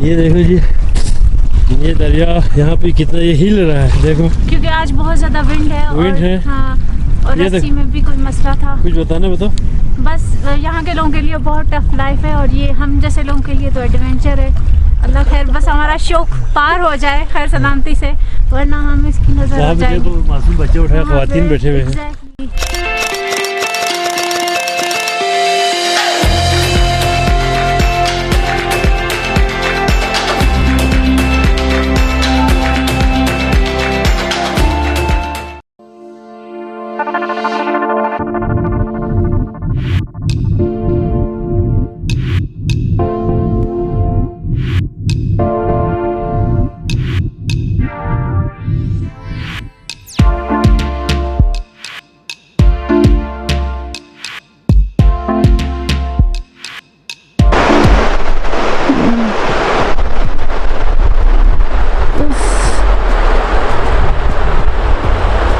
ये देखो जी, ये दरिया यहाँ पे कितना ये हिल रहा है, देखो। क्योंकि आज बहुत ज़्यादा विंड है। विंड है। हाँ, और रस्सी में भी कोई मसला था। कुछ बताना बताओ। बस यहाँ के लोगों के लिए बहुत टफ लाइफ है, और ये हम जैसे लोगों के लिए तो एडवेंचर है। अल्लाह खैर बस हमारा शौक पार हो जाए खैर सलामती से, वरना हम इसकी नजर आ जाएंगे। मासूम बच्चे उठाए, ख्वातीन बैठे हुए हैं।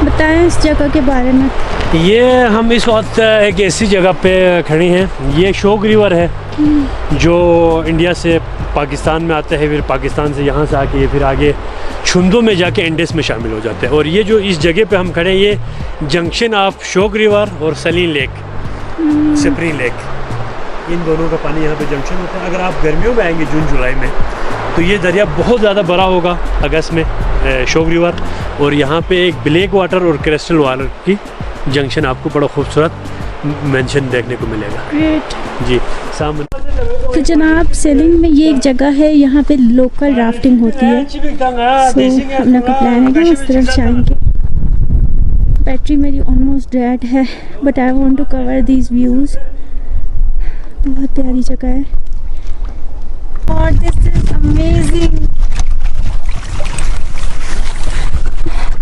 बताएं इस जगह के बारे में। ये हम इस वक्त एक ऐसी जगह पे खड़ी हैं, ये शोक रिवर है जो इंडिया से पाकिस्तान में आता है, फिर पाकिस्तान से यहाँ से आके ये फिर आगे छुंदो में जाके इंडस में शामिल हो जाते हैं। और ये जो इस जगह पे हम खड़े हैं, ये जंक्शन ऑफ शोक रिवर और सलीन लेक, स्प्रिंग लेक, इन दोनों का पानी यहाँ पे जंक्शन होता है। अगर आप गर्मियों में आएंगे जून जुलाई में, तो ये दरिया बहुत ज़्यादा बड़ा होगा अगस्त में, शोक रिवर। और यहाँ पे एक ब्लैक वाटर और क्रिस्टल वाटर की जंक्शन आपको बड़ा खूबसूरत मेंशन देखने को मिलेगा। ग्रेट जी सामने। तो जनाब सेलिंग में ये एक जगह है, यहाँ पे लोकल राफ्टिंग होती है। हम लोग का प्लान है कि इस तरफ जाएंगे। बैटरी मेरी ऑलमोस्ट डेड है, but I want to cover these views. बहुत प्यारी जगह है और दिस इज अमेजिंग।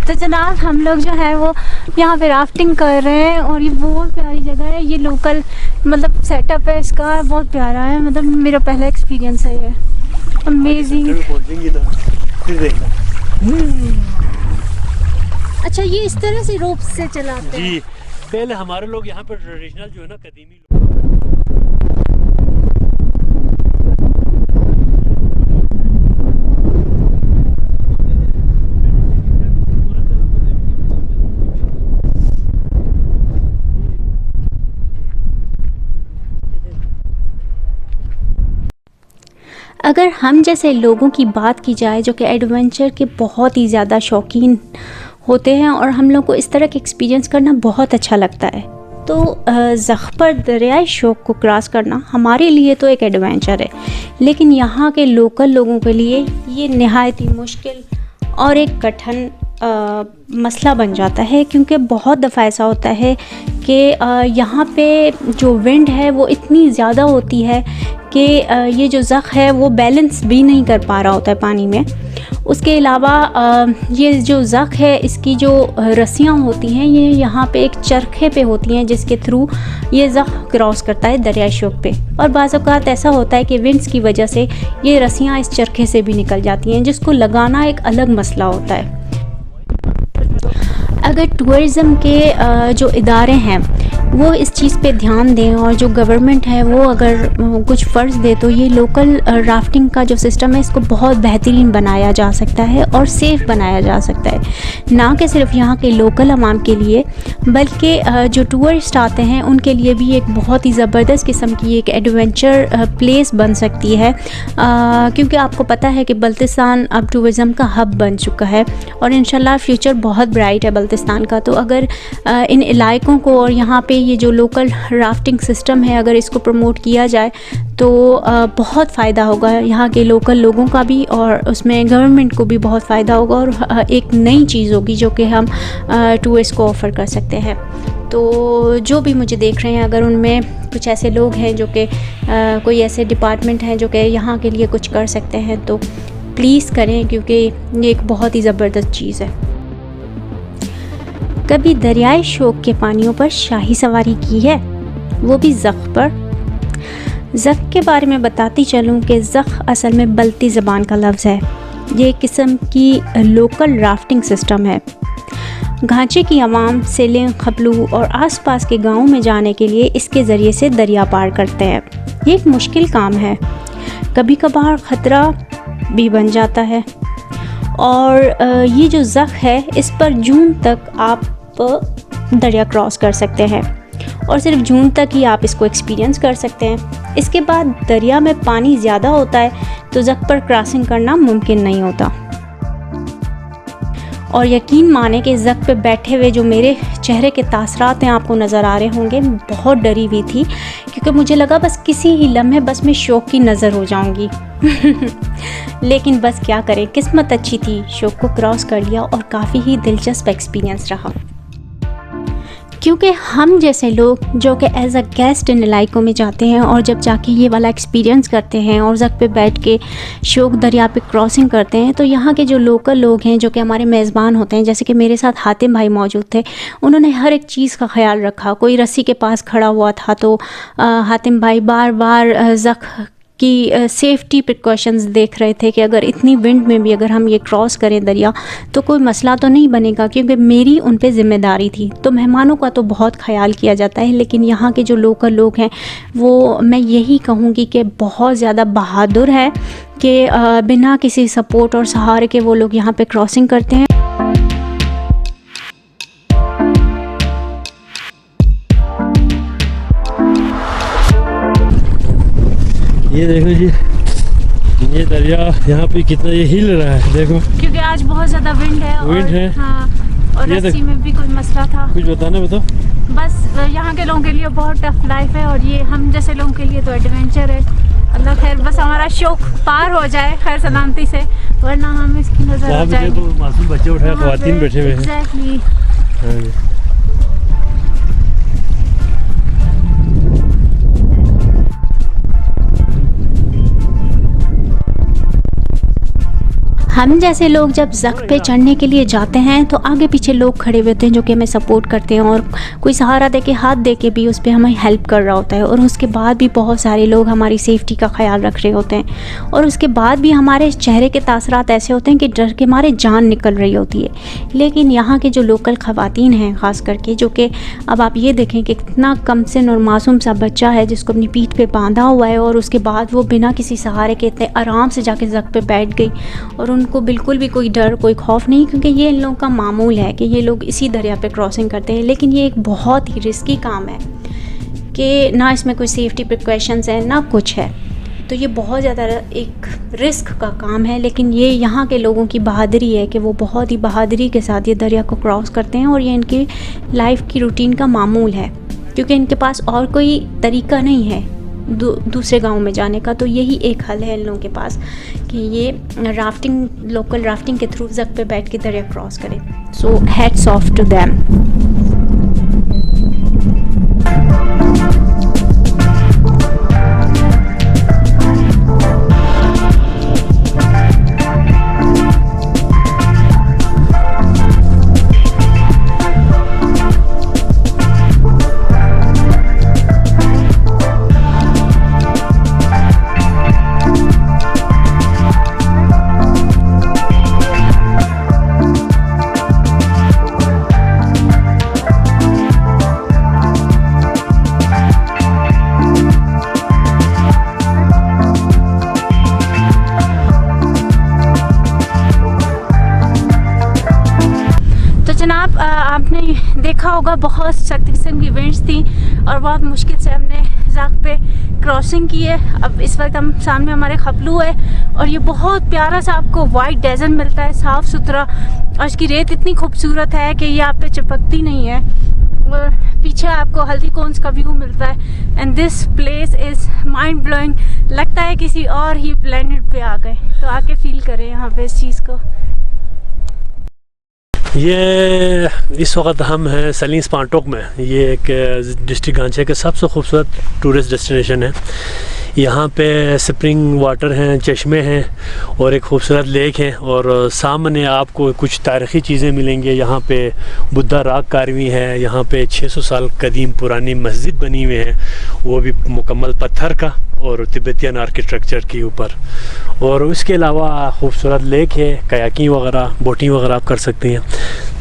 तो जनाब हम लोग जो है वो यहाँ पे राफ्टिंग कर रहे हैं, और ये बहुत प्यारी जगह है। ये लोकल मतलब सेटअप है इसका, बहुत प्यारा है। मतलब मेरा पहला एक्सपीरियंस है ये, अमेजिंग। अच्छा, ये इस तरह से रोप से चलाते हैं? जी, पहले हमारे लोग यहाँ पर ट्रेडिशनल जो है ना, कदीमी अगर हम जैसे लोगों की बात की जाए जो कि एडवेंचर के बहुत ही ज़्यादा शौकीन होते हैं, और हम लोग को इस तरह के एक्सपीरियंस करना बहुत अच्छा लगता है, तो ज़ख़्पर दरियाई शोक को क्रॉस करना हमारे लिए तो एक एडवेंचर है। लेकिन यहाँ के लोकल लोगों के लिए ये नहायत ही मुश्किल और एक कठिन मसला बन जाता है, क्योंकि बहुत दफ़ा ऐसा होता है कि यहाँ पे जो विंड है वो इतनी ज़्यादा होती है कि ये जो ज़ख़ है वो बैलेंस भी नहीं कर पा रहा होता है पानी में। उसके अलावा ये जो ज़ख़ है, इसकी जो रस्सियाँ होती हैं ये यहाँ पे एक चरखे पे होती हैं, जिसके थ्रू ये ज़ख़ क्रॉस करता है दरियाई शोक पे। और बाज़ औक़ात ऐसा होता है कि विंड्स की वजह से ये रस्सियाँ इस चरखे से भी निकल जाती हैं, जिसको लगाना एक अलग मसला होता है। अगर टूरिज़म के जो इदारे हैं वो इस चीज़ पे ध्यान दें, और जो गवर्नमेंट है वो अगर कुछ फ़र्ज़ दे, तो ये लोकल राफ्टिंग का जो सिस्टम है इसको बहुत बेहतरीन बनाया जा सकता है और सेफ़ बनाया जा सकता है। ना कि सिर्फ यहाँ के लोकल अवाम के लिए, बल्कि जो टूरिस्ट आते हैं उनके लिए भी एक बहुत ही ज़बरदस्त किस्म की एक एडवेंचर प्लेस बन सकती है। क्योंकि आपको पता है कि बल्तिस्तान अब टूरिज़म का हब बन चुका है, और इंशाल्लाह फ्यूचर बहुत ब्राइट है बल्तिस्तान का। तो अगर इन इलाकों को और यहाँ पे ये जो लोकल राफ्टिंग सिस्टम है अगर इसको प्रमोट किया जाए तो बहुत फ़ायदा होगा यहाँ के लोकल लोगों का भी, और उसमें गवर्नमेंट को भी बहुत फ़ायदा होगा, और एक नई चीज़ होगी जो कि हम टूरिस्ट को ऑफ़र कर सकते हैं। तो जो भी मुझे देख रहे हैं, अगर उनमें कुछ ऐसे लोग हैं जो कि कोई ऐसे डिपार्टमेंट हैं जो कि यहाँ के लिए कुछ कर सकते हैं, तो प्लीज़ करें, क्योंकि ये एक बहुत ही ज़बरदस्त चीज़ है। कभी दरियाई शोक के पानियों पर शाही सवारी की है, वो भी ज़ख़ पर? ज़ख़ के बारे में बताती चलूँ कि ज़ख़ असल में बल्ती ज़बान का लफ्ज़ है। ये एक किस्म की लोकल राफ्टिंग सिस्टम है। घांचे की आवाम सेलिंग, खपलू और आसपास के गाँवों में जाने के लिए इसके ज़रिए से दरिया पार करते हैं। ये एक मुश्किल काम है। कभी कभार ख़तरा भी बन जाता है। और ये जो ज़ख है इस पर जून तक आप दरिया क्रॉस कर सकते हैं और सिर्फ जून तक ही आप इसको एक्सपीरियंस कर सकते हैं। इसके बाद दरिया में पानी ज़्यादा होता है तो ज़ख पर क्रॉसिंग करना मुमकिन नहीं होता। और यकीन माने कि ज़ख पे बैठे हुए जो मेरे चेहरे के तासरात हैं आपको नज़र आ रहे होंगे, बहुत डरी हुई थी क्योंकि मुझे लगा बस किसी ही लम्हे बस मैं शौक की नज़र हो जाऊंगी। लेकिन बस क्या करें, किस्मत अच्छी थी, शौक को क्रॉस कर लिया और काफ़ी ही दिलचस्प एक्सपीरियंस रहा। क्योंकि हम जैसे लोग जो कि एज अ गेस्ट इन इलाकों में जाते हैं और जब जाके ये वाला एक्सपीरियंस करते हैं और ज़ख पे बैठ के शोक दरिया पे क्रॉसिंग करते हैं, तो यहाँ के जो लोकल लोग हैं जो कि हमारे मेज़बान होते हैं, जैसे कि मेरे साथ हातिम भाई मौजूद थे, उन्होंने हर एक चीज़ का ख्याल रखा। कोई रस्सी के पास खड़ा हुआ था तो हातिम भाई बार बार ज़ख की सेफ़्टी प्रिकॉशंस देख रहे थे कि अगर इतनी विंड में भी अगर हम ये क्रॉस करें दरिया तो कोई मसला तो नहीं बनेगा, क्योंकि मेरी उन पे ज़िम्मेदारी थी। तो मेहमानों का तो बहुत ख्याल किया जाता है, लेकिन यहाँ के जो लोकल लोग हैं वो मैं यही कहूँगी कि बहुत ज़्यादा बहादुर है कि बिना किसी सपोर्ट और सहारे के वो लोग यहाँ पे क्रॉसिंग करते हैं। ये देखो जी, ये दरिया यहाँ पे कितना ये हिल रहा है, देखो क्योंकि आज बहुत ज़्यादा विंड है। हाँ, और रस्सी में भी कोई मसला था। कुछ बताना बताओ। बस यहाँ के लोगों के लिए बहुत टफ लाइफ है और ये हम जैसे लोगों के लिए तो एडवेंचर है। अल्लाह खैर बस हमारा शौक पार हो जाए खैर सलामती से, वरना हम इसकी नज़र हो जाएगी। मासूम बच्चे उठाए, ख़वातीन बैठे हुए हैं। एग्जैक्टली। हम जैसे लोग जब ज़ख पे चढ़ने के लिए जाते हैं तो आगे पीछे लोग खड़े हुए होते हैं जो कि हमें सपोर्ट करते हैं और कोई सहारा दे के हाथ दे के भी उस पर हमें हेल्प कर रहा होता है। और उसके बाद भी बहुत सारे लोग हमारी सेफ़्टी का ख्याल रख रहे होते हैं और उसके बाद भी हमारे चेहरे के तासरात ऐसे होते हैं कि डर के मारे जान निकल रही होती है। लेकिन यहाँ के जो लोकल ख़वातीन हैं ख़ास करके, जो कि अब आप ये देखें कि कितना कम सिन और मासूम सा बच्चा है जिसको अपनी पीठ पर बांधा हुआ है और उसके बाद वो बिना किसी सहारे के इतने आराम से जाके ज़ख पे बैठ गई और को बिल्कुल भी कोई डर कोई खौफ नहीं, क्योंकि ये इन लोगों का मामूल है कि ये लोग इसी दरिया पे क्रॉसिंग करते हैं। लेकिन ये एक बहुत ही रिस्की काम है कि ना इसमें कोई सेफ्टी प्रिकॉशंस है ना कुछ है, तो ये बहुत ज़्यादा एक रिस्क का काम है। लेकिन ये यहाँ के लोगों की बहादुरी है कि वो बहुत ही बहादुरी के साथ ये दरिया को क्रॉस करते हैं और ये इनकी लाइफ की रूटीन का मामूल है, क्योंकि इनके पास और कोई तरीका नहीं है दूसरे गांव में जाने का। तो यही एक हल है इन लोगों के पास कि ये राफ्टिंग, लोकल राफ्टिंग के थ्रू ज़ख पे बैठ के दरिया क्रॉस करें। So hats off to them. जनाब आपने देखा होगा बहुत सख्त किस्म की विंड्स थी और बहुत मुश्किल से हमने ज़ख पे क्रॉसिंग की है। अब इस वक्त हम सामने हमारे खपलू है और ये बहुत प्यारा सा आपको वाइट डेजर्ट मिलता है, साफ़ सुथरा, और इसकी रेत इतनी खूबसूरत है कि ये आप पे चिपकती नहीं है और पीछे आपको हल्दी कोन्स का व्यू मिलता है। And this place is mind blowing, लगता है किसी और ही प्लेनेट पे आ गए। तो आके फील करें यहाँ पे इस चीज़ को। ये इस वक्त हम हैं सलीस पांटोक में। ये एक डिस्ट्रिक्ट गांचे के सबसे खूबसूरत टूरिस्ट डेस्टिनेशन है। यहाँ पे स्प्रिंग वाटर हैं, चश्मे हैं और एक खूबसूरत लेक है और सामने आपको कुछ तारीख़ी चीज़ें मिलेंगी। यहाँ पे बुद्धा राग कारवी है, यहाँ पे 600 साल कदीम पुरानी मस्जिद बनी हुई है, वो भी मुकम्मल पत्थर का और तिब्बतियन आर्किटेक्चर के ऊपर। और उसके अलावा खूबसूरत लेक है, कयाकिंग वगैरह, बोटिंग वगैरह आप कर सकते हैं।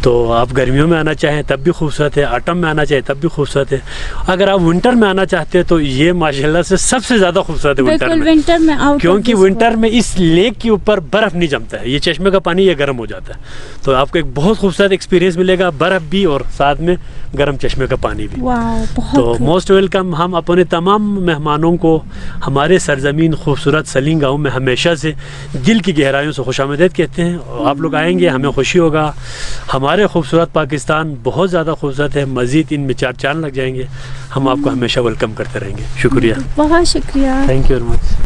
तो आप गर्मियों में आना चाहें तब भी खूबसूरत है, ऑटम में आना चाहें तब भी खूबसूरत है। अगर आप विंटर में आना चाहते हैं तो ये माशाल्लाह से सबसे ज़्यादा खूबसूरत है विंटर में क्योंकि विंटर में इस लेक के ऊपर बर्फ़ नहीं जमता है, ये चश्मे का पानी ये गर्म हो जाता है, तो आपको एक बहुत खूबसूरत एक्सपीरियंस मिलेगा, बर्फ़ भी और साथ में गर्म चश्मे का पानी भी। तो मोस्ट वेलकम। हम अपने तमाम मेहमानों को हमारे सरजमीन खूबसूरत सलीम गाँव में हमेशा से दिल की गहराइयों से खुशामदीद कहते हैं। आप लोग आएंगे हमें खुशी होगा। हमारे खूबसूरत पाकिस्तान बहुत ज़्यादा खूबसूरत है, मज़ीद इनमें 4 चांद लग जाएंगे। हम आपको हमेशा वेलकम करते रहेंगे। शुक्रिया, बहुत शुक्रिया, थैंक यू वेरी मच।